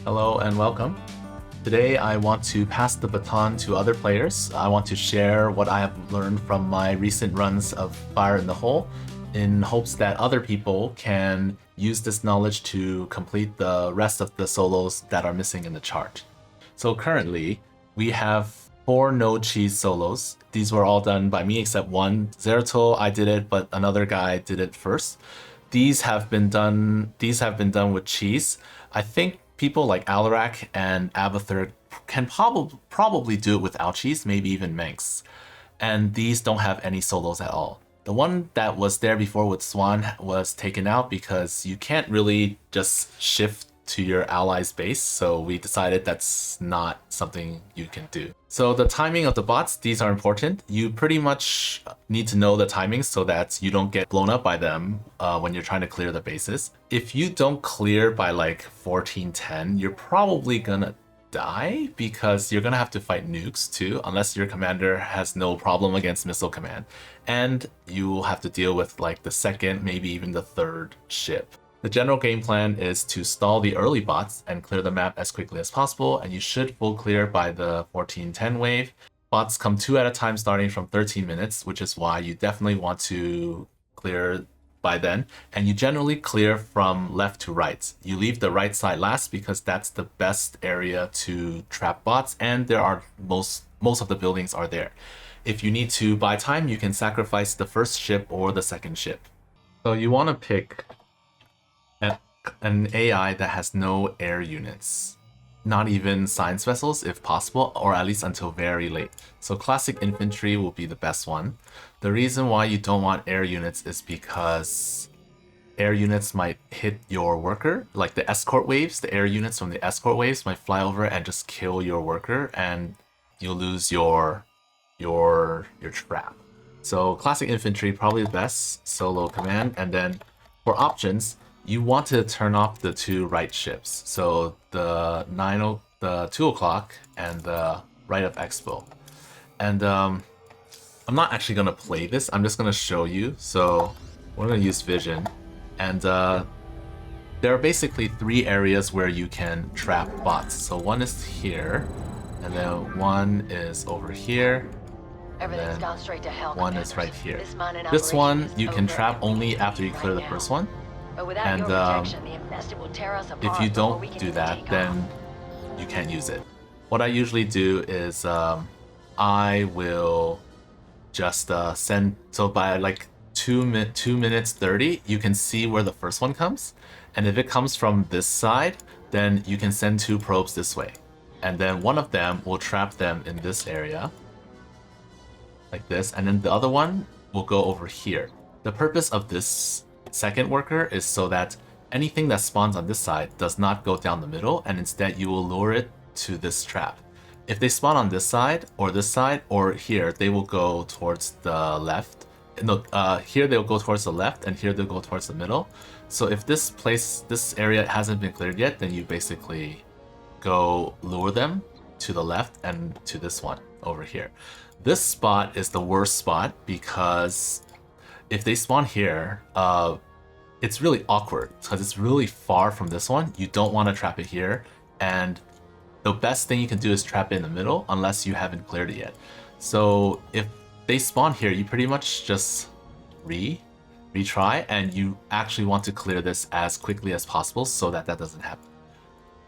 Hello and welcome. Today I want to pass the baton to other players. I want to share what I have learned from my recent runs of Fire in the Hole in hopes that other people can use this knowledge to complete the rest of the solos that are missing in the chart. So currently we have 4 no cheese solos. These were all done by me except one. Zero, I did it, but another guy did it first. These have been done with cheese. I think people like Alarak and Abathur can probably do it without cheese, maybe even Manx. And these don't have any solos at all. The one that was there before with Swan was taken out because you can't really just shift to your ally's base, so we decided that's not something you can do. So the timing of the bots, these are important. You pretty much need to know the timings so that you don't get blown up by them when you're trying to clear the bases. If you don't clear by like 1410, you're probably gonna die because you're gonna have to fight nukes too, unless your commander has no problem against missile command. And you will have to deal with like the second, maybe even the third ship. The general game plan is to stall the early bots and clear the map as quickly as possible, and you should full clear by the 1410 wave. Bots come 2 at a time starting from 13 minutes, which is why you definitely want to clear by then, and you generally clear from left to right. You leave the right side last because that's the best area to trap bots, and there are most of the buildings are there. If you need to buy time, you can sacrifice the first ship or the second ship. So you want to pick an AI that has no air units, not even science vessels if possible, or at least until very late. So classic infantry will be the best one. The reason why you don't want air units is because air units might hit your worker, like the escort waves. The air units from the escort waves might fly over and just kill your worker, and you'll lose your trap. So classic infantry probably the best solo command, and then for options, you want to turn off the 2 right ships. So the 2 o'clock and the right of Expo. And I'm not actually gonna play this. I'm just gonna show you. So we're gonna use Vision, and there are basically 3 areas where you can trap bots. So one is here, and then one is over here. Everything's gone straight to hell. One is right here. This one you can trap only after you clear the first one. And if you don't do that, then you can't use it. What I usually do is I will just send, so by like 2 minutes 30, you can see where the first one comes. And if it comes from this side, then you can send 2 probes this way. And then one of them will trap them in this area, like this. And then the other one will go over here. The purpose of this second worker is so that anything that spawns on this side does not go down the middle, and instead you will lure it to this trap. If they spawn on this side or here, they will go towards the left. No, here they'll go towards the left, and here they'll go towards the middle. So if this area hasn't been cleared yet, then you basically go lure them to the left and to this one over here. This spot is the worst spot because if they spawn here, it's really awkward because it's really far from this one. You don't want to trap it here, and the best thing you can do is trap it in the middle unless you haven't cleared it yet. So if they spawn here, you pretty much just retry, and you actually want to clear this as quickly as possible so that doesn't happen.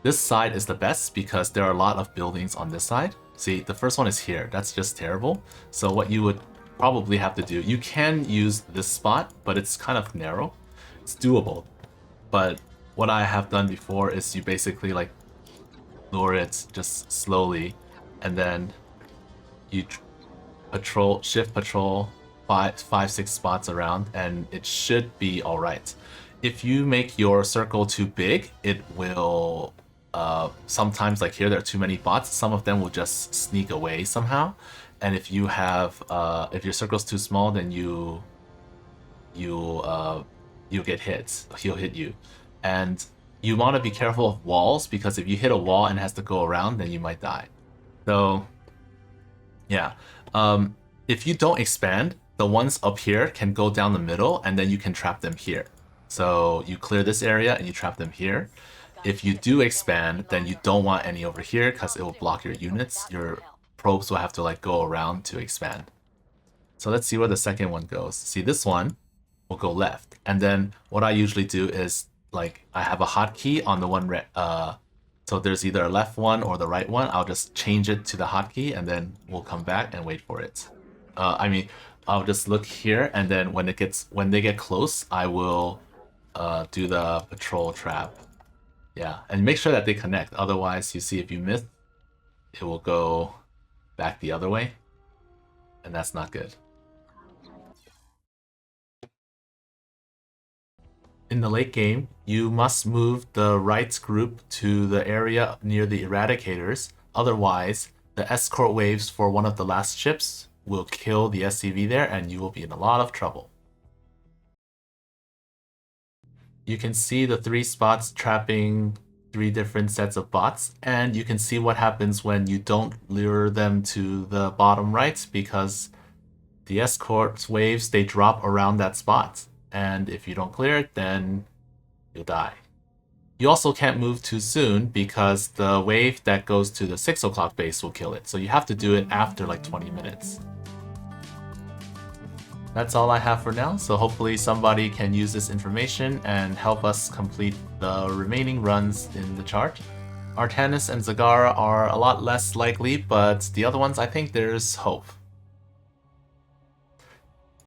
This side is the best because there are a lot of buildings on this side. See, the first one is here. That's just terrible. So what you would probably have to do, you can use this spot, but it's kind of narrow. It's doable, but what I have done before is you basically like lure it just slowly, and then you shift patrol 5-6 spots around, and it should be all right. If you make your circle too big, it will sometimes, like here there are too many bots, some of them will just sneak away somehow. And if you have, if your circle's too small, then you'll get hit. He'll hit you, and you want to be careful of walls because if you hit a wall and it has to go around, then you might die. So, yeah, if you don't expand, the ones up here can go down the middle, and then you can trap them here. So you clear this area and you trap them here. if you do expand, then you don't want any over here because it will block your units. Your probes will have to like go around to expand. So let's see where the second one goes. See, this one will go left. And then what I usually do is like I have a hotkey on the one so there's either a left one or the right one. I'll just change it to the hotkey and then we'll come back and wait for it. I'll just look here and then when they get close, I will do the patrol trap. Yeah, and make sure that they connect. Otherwise, you see if you miss, it will go back the other way. And that's not good. In the late game, you must move the right group to the area near the eradicators. Otherwise, the escort waves for one of the last ships will kill the SCV there and you will be in a lot of trouble. You can see the 3 spots trapping 3 different sets of bots, and you can see what happens when you don't lure them to the bottom right because the escort waves, they drop around that spot. And if you don't clear it, then you'll die. You also can't move too soon because the wave that goes to the 6 o'clock base will kill it. So you have to do it after like 20 minutes. That's all I have for now, so hopefully somebody can use this information and help us complete the remaining runs in the chart. Artanis and Zagara are a lot less likely, but the other ones, I think there's hope.